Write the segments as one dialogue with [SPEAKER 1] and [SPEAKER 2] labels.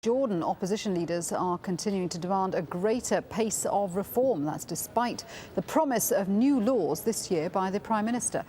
[SPEAKER 1] Jordan opposition leaders are continuing to demand a greater pace of reform. That's despite the promise of new laws this year by the Prime Minister.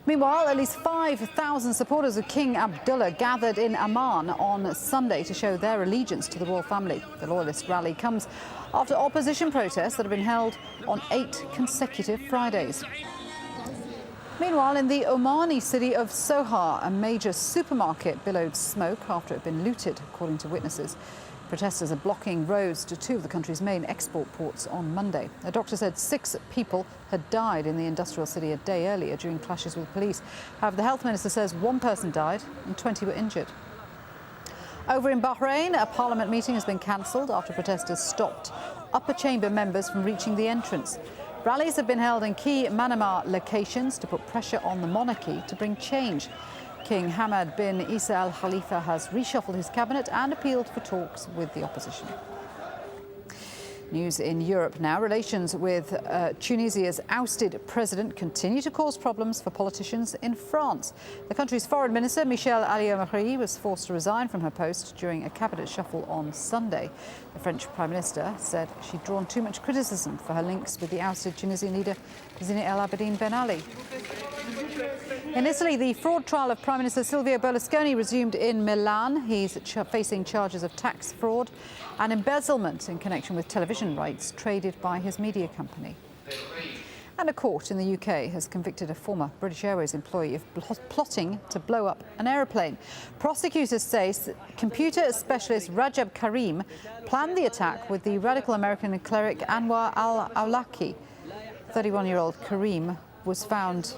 [SPEAKER 1] Meanwhile, at least 5,000 supporters of King Abdullah gathered in Amman on Sunday to show their allegiance to the royal family. The loyalist rally comes after opposition protests that have been held on 8 consecutive Fridays. Meanwhile, in the Omani city of Sohar, a major supermarket billowed smoke after it had been looted, according to witnesses. Protesters are blocking roads to 2 of the country's main export ports on Monday. A doctor said 6 people had died in the industrial city a day earlier during clashes with police. However, the health minister says 1 person died and 20 were injured. Over in Bahrain, a parliament meeting has been cancelled after protesters stopped upper chamber members from reaching the entrance. Rallies have been held in key Manama locations to put pressure on the monarchy to bring change. King Hamad bin Isa Al Khalifa has reshuffled his cabinet and appealed for talks with the opposition. News in Europe now. Relations with Tunisia's ousted president continue to cause problems for politicians in France. The country's foreign minister, Michel Alliot-Marie, was forced to resign from her post during a cabinet shuffle on Sunday. The French Prime Minister said she'd drawn too much criticism for her links with the ousted Tunisian leader, Zine El Abidine Ben Ali. In Italy, the fraud trial of Prime Minister Silvio Berlusconi resumed in Milan. He's facing charges of tax fraud and embezzlement in connection with television rights traded by his media company. And a court in the UK has convicted a former British Airways employee of plotting to blow up an aeroplane. Prosecutors say computer specialist Rajab Karim planned the attack with the radical American cleric Anwar al-Awlaki. 31-year-old Karim was found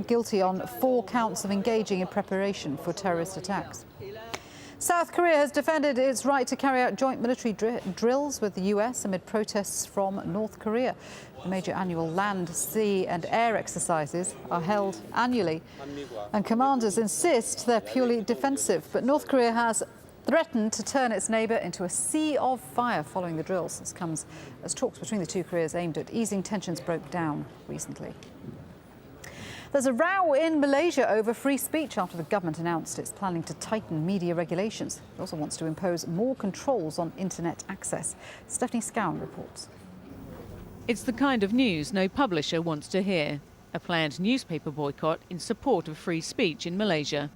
[SPEAKER 1] guilty on 4 counts of engaging in preparation for terrorist attacks. South Korea has defended its right to carry out joint military drills with the US amid protests from North Korea. The major annual land, sea and air exercises are held annually, and commanders insist they're purely defensive. But North Korea has threatened to turn its neighbour into a sea of fire following the drills. This comes as talks between the 2 Koreas aimed at easing tensions broke down recently. There's a row in Malaysia over free speech after the government announced it's planning to tighten media regulations. It also wants to impose more controls on internet access. Stephanie Scowen reports.
[SPEAKER 2] It's the kind of news no publisher wants to hear. A planned newspaper boycott in support of free speech in Malaysia.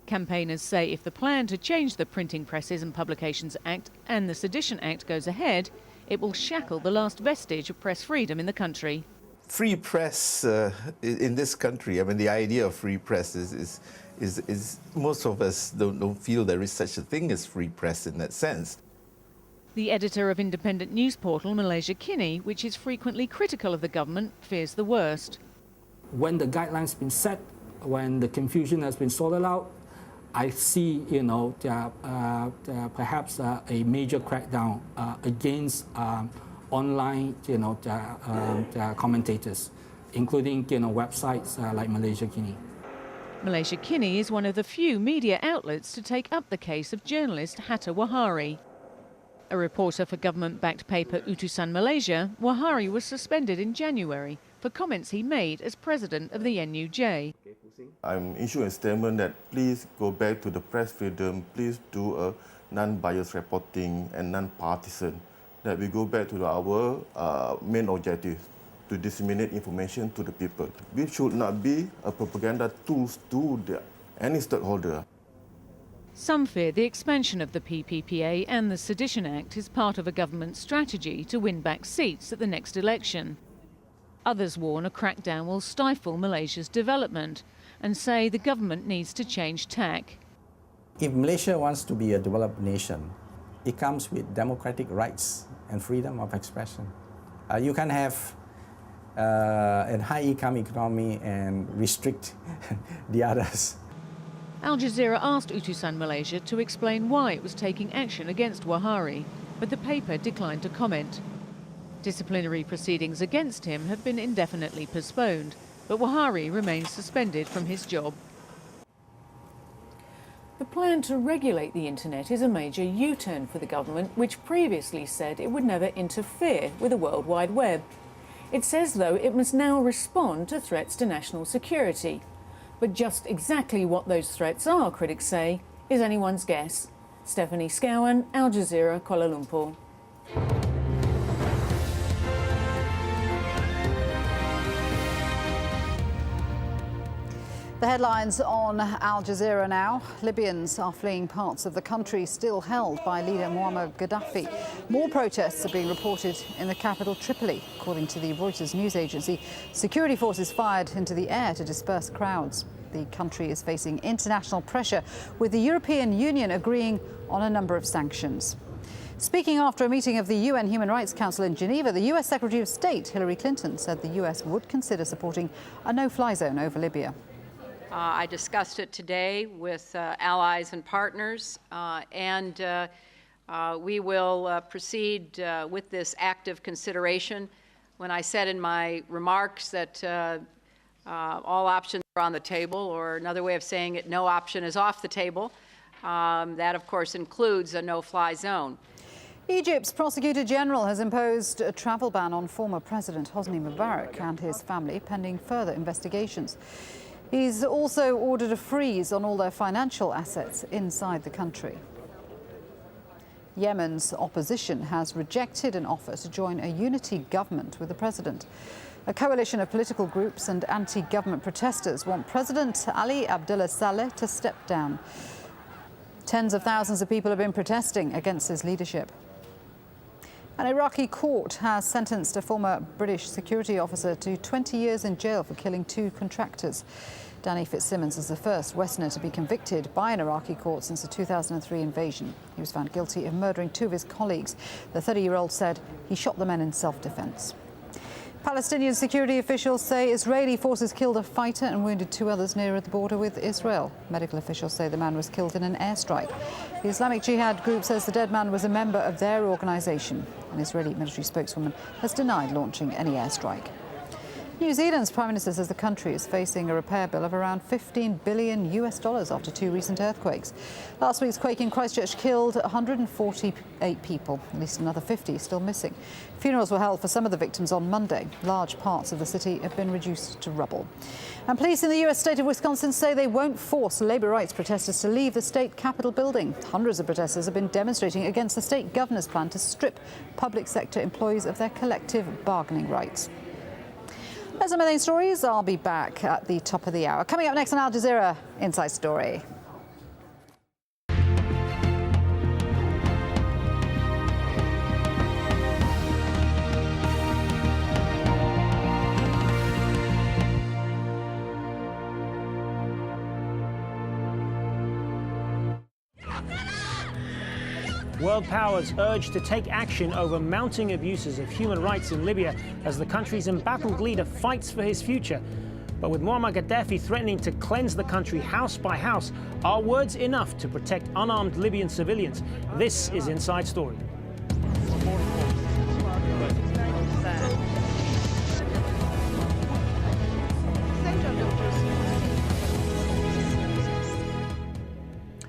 [SPEAKER 2] Campaigners say if the plan to change the Printing Presses and Publications Act and the Sedition Act goes ahead, it will shackle the last vestige of press freedom in the country.
[SPEAKER 3] Free press in this country, I mean, the idea of free press is most of us don't feel there is such a thing as free press in that sense.
[SPEAKER 2] The editor of independent news portal Malaysia Kini, which is frequently critical of the government, fears the worst.
[SPEAKER 4] When the guidelines have been set, when the confusion has been sorted out, I see, perhaps a major crackdown against online, commentators, including, websites like Malaysia Kini.
[SPEAKER 2] Malaysia Kini is one of the few media outlets to take up the case of journalist Hatta Wahari. A reporter for government-backed paper Utusan Malaysia, Wahari was suspended in January for comments he made as president of the NUJ.
[SPEAKER 5] I'm issuing a statement that please go back to the press freedom, please do a non-biased reporting and non-partisan. That we go back to our main objective, to disseminate information to the people. We should not be a propaganda tool to any stakeholder.
[SPEAKER 2] Some fear the expansion of the PPPA and the Sedition Act is part of a government strategy to win back seats at the next election. Others warn a crackdown will stifle Malaysia's development and say the government needs to change tack.
[SPEAKER 6] If Malaysia wants to be a developed nation, it comes with democratic rights and freedom of expression. You can have a high-income economy and restrict the others.
[SPEAKER 2] AlJazeera asked Utusan Malaysia to explain why it was taking action against Wahari, but the paper declined to comment. Disciplinary proceedings against him have been indefinitely postponed, but Wahari remains suspended from his job. The plan to regulate the internet is a major U-turn for the government, which previously said it would never interfere with the World Wide Web. It says, though, it must now respond to threats to national security. But just exactly what those threats are, critics say, is anyone's guess. Stephanie Scowen, Al Jazeera, Kuala Lumpur.
[SPEAKER 1] The headlines on Al Jazeera now. Libyans are fleeing parts of the country still held by leader Muammar Gaddafi. More protests are being reported in the capital Tripoli. According to the Reuters news agency, security forces fired into the air to disperse crowds. The country is facing international pressure, with the European Union agreeing on a number of sanctions. Speaking after a meeting of the UN Human Rights Council in Geneva, the US Secretary of State Hillary Clinton said the US would consider supporting a no-fly zone over Libya.
[SPEAKER 7] I discussed it today with allies and partners, and we will proceed with this active consideration. When I said in my remarks that all options are on the table, or another way of saying it, no option is off the table, that of course includes a no-fly zone.
[SPEAKER 1] Egypt's Prosecutor General has imposed a travel ban on former President Hosni Mubarak and his family, pending further investigations. He's also ordered a freeze on all their financial assets inside the country. Yemen's opposition has rejected an offer to join a unity government with the president. A coalition of political groups and anti-government protesters want President Ali Abdullah Saleh to step down. Tens of thousands of people have been protesting against his leadership. An Iraqi court has sentenced a former British security officer to 20 years in jail for killing 2 contractors. Danny Fitzsimmons is the first Westerner to be convicted by an Iraqi court since the 2003 invasion. He was found guilty of murdering 2 of his colleagues. The 30-year-old said he shot the men in self-defense. Palestinian security officials say Israeli forces killed a fighter and wounded 2 others near the border with Israel. Medical officials say the man was killed in an airstrike. The Islamic Jihad group says the dead man was a member of their organization. An Israeli military spokeswoman has denied launching any airstrike. New Zealand's Prime Minister says the country is facing a repair bill of around $15 billion after 2 recent earthquakes. Last week's quake in Christchurch killed 148 people. At least another 50 are still missing. Funerals were held for some of the victims on Monday. Large parts of the city have been reduced to rubble. And police in the US state of Wisconsin say they won't force labor rights protesters to leave the state capitol building. Hundreds of protesters have been demonstrating against the state governor's plan to strip public sector employees of their collective bargaining rights. There's some of these stories. I'll be back at the top of the hour. Coming up next on Al Jazeera Inside Story.
[SPEAKER 8] World powers urged to take action over mounting abuses of human rights in Libya as the country's embattled leader fights for his future. But with Muammar Gaddafi threatening to cleanse the country house by house, are words enough to protect unarmed Libyan civilians? This is Inside Story.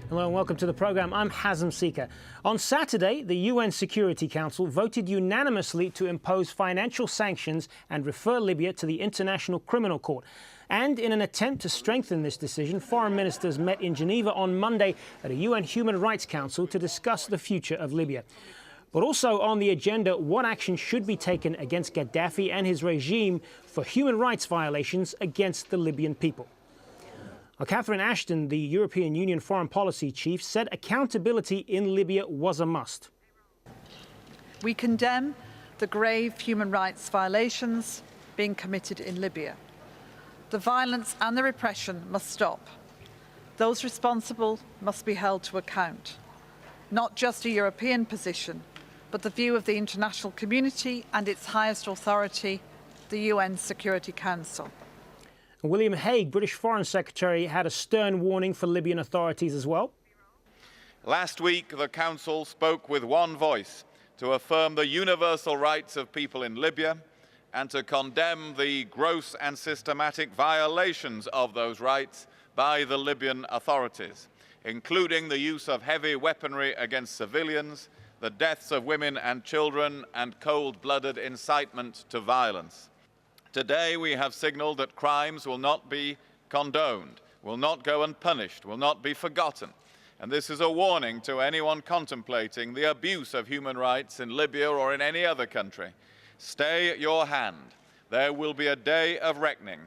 [SPEAKER 8] Hello and welcome to the programme. I'm Hazem Seeker. On Saturday, the UN Security Council voted unanimously to impose financial sanctions and refer Libya to the International Criminal Court. And in an attempt to strengthen this decision, foreign ministers met in Geneva on Monday at a UN Human Rights Council to discuss the future of Libya. But also on the agenda, what action should be taken against Gaddafi and his regime for human rights violations against the Libyan people. Well, Catherine Ashton, the European Union Foreign Policy Chief, said accountability in Libya was a must.
[SPEAKER 9] We condemn the grave human rights violations being committed in Libya. The violence and the repression must stop. Those responsible must be held to account. Not just a European position, but the view of the international community and its highest authority, the UN Security Council.
[SPEAKER 8] William Hague, British Foreign Secretary, had a stern warning for Libyan authorities as well.
[SPEAKER 10] Last week, the Council spoke with one voice to affirm the universal rights of people in Libya and to condemn the gross and systematic violations of those rights by the Libyan authorities, including the use of heavy weaponry against civilians, the deaths of women and children, and cold-blooded incitement to violence. Today, we have signaled that crimes will not be condoned, will not go unpunished, will not be forgotten, And this is a warning to anyone contemplating the abuse of human rights in Libya or in any other country. Stay your hand. There will be a day of reckoning,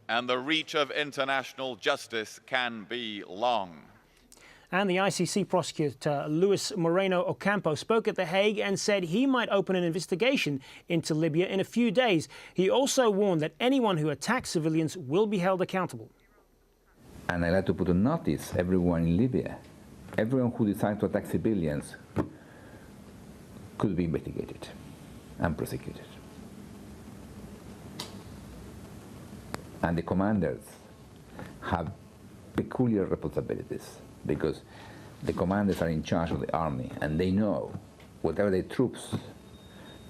[SPEAKER 10] and the reach of international justice can be long.
[SPEAKER 8] And the ICC prosecutor, Luis Moreno Ocampo, spoke at The Hague and said he might open an investigation into Libya in a few days. He also warned that anyone who attacks civilians will be held accountable.
[SPEAKER 11] And I'd like to put on notice everyone in Libya, everyone who decides to attack civilians could be investigated and prosecuted. And the commanders have peculiar responsibilities, because the commanders are in charge of the army, and they know whatever the troops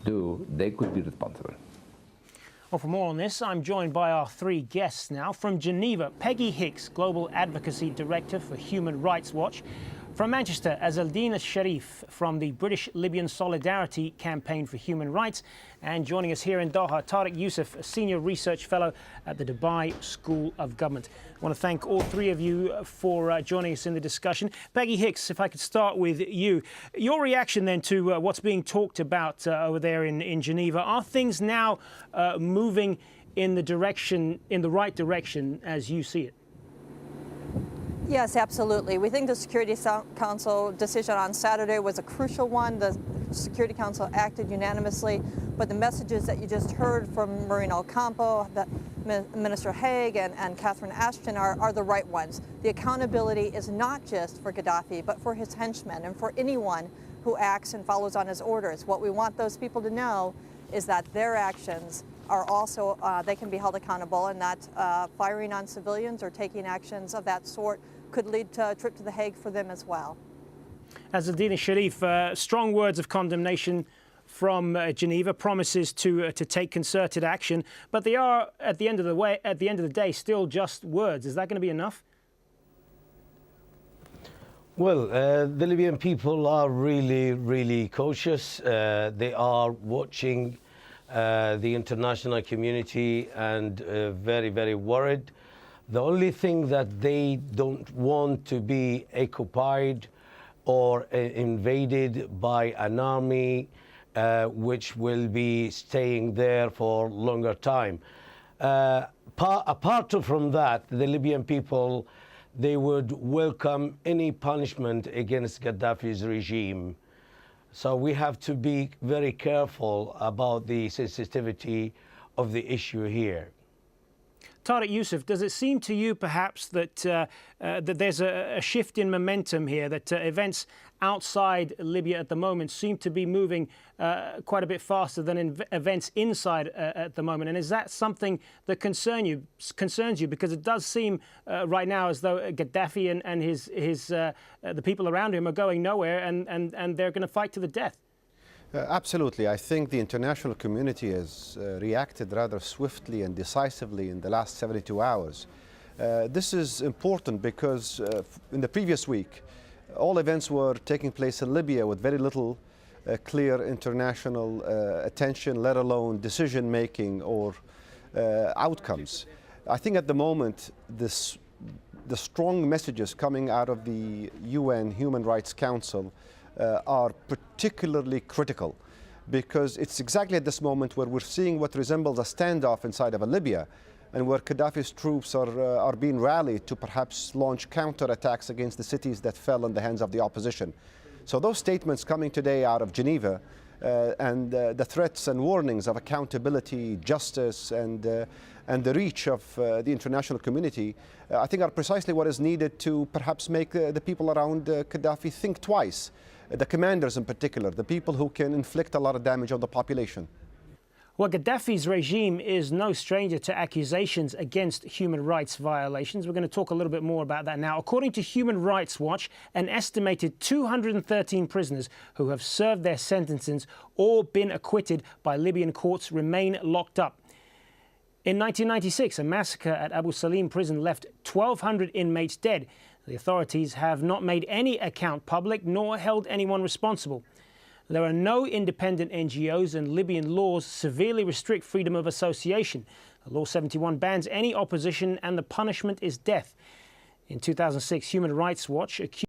[SPEAKER 11] do, they could be responsible.
[SPEAKER 8] Well, for more on this, I'm joined by our three guests now. From Geneva, Peggy Hicks, Global Advocacy Director for Human Rights Watch. From Manchester, Azaldina Sharif from the British Libyan Solidarity Campaign for Human Rights. And joining us here in Doha, Tariq Youssef, a Senior Research Fellow at the Dubai School of Government. I want to thank all three of you for joining us in the discussion. Peggy Hicks, if I could start with you. Your reaction then to what's being talked about over there in Geneva. Are things now moving in the right direction as you see it?
[SPEAKER 12] Yes, absolutely. We think the Security Council decision on Saturday was a crucial one. The Security Council acted unanimously, but the messages that you just heard from Moreno Ocampo, Minister Haig, and Catherine Ashton are the right ones. The accountability is not just for Gaddafi, but for his henchmen and for anyone who acts and follows on his orders. What we want those people to know is that their actions are also, they can be held accountable, and that firing on civilians or taking actions of that sort could lead to a trip to The Hague for them as well.
[SPEAKER 8] Azaldina Sharif, strong words of condemnation from Geneva, promises to take concerted action, but they are at the end of the day still just words. Is that going to be enough?
[SPEAKER 13] Well, the Libyan people are really, really cautious. They are watching the international community and very, very worried. The only thing that they don't want to be occupied or invaded by an army which will be staying there for longer time. Apart from that, the Libyan people, they would welcome any punishment against Gaddafi's regime. So we have to be very careful about the sensitivity of the issue here.
[SPEAKER 8] Tariq Youssef, does it seem to you perhaps that that there's a shift in momentum here, that events outside Libya at the moment seem to be moving quite a bit faster than events inside at the moment? And is that something that concerns you? Because it does seem right now as though Gaddafi and the people around him are going nowhere, and they're going to fight to the death.
[SPEAKER 14] Absolutely. I think the international community has reacted rather swiftly and decisively in the last 72 hours. This is important because in the previous week, all events were taking place in Libya with very little clear international attention, let alone decision-making or outcomes. I think at the moment, the strong messages coming out of the UN Human Rights Council are particularly critical, because it's exactly at this moment where we're seeing what resembles a standoff inside of Libya, and where Gaddafi's troops are being rallied to perhaps launch counterattacks against the cities that fell in the hands of the opposition. So those statements coming today out of Geneva and the threats and warnings of accountability, justice, and the reach of the international community, I think are precisely what is needed to perhaps make the people around Gaddafi think twice. The commanders in particular, the people who can inflict a lot of damage on the population.
[SPEAKER 8] Well, Gaddafi's regime is no stranger to accusations against human rights violations. We're going to talk a little bit more about that now. According to Human Rights Watch, an estimated 213 prisoners who have served their sentences or been acquitted by Libyan courts remain locked up. In 1996, a massacre at Abu Salim prison left 1,200 inmates dead. The authorities have not made any account public nor held anyone responsible. There are no independent NGOs, and Libyan laws severely restrict freedom of association. Law 71 bans any opposition, and the punishment is death. In 2006, Human Rights Watch accused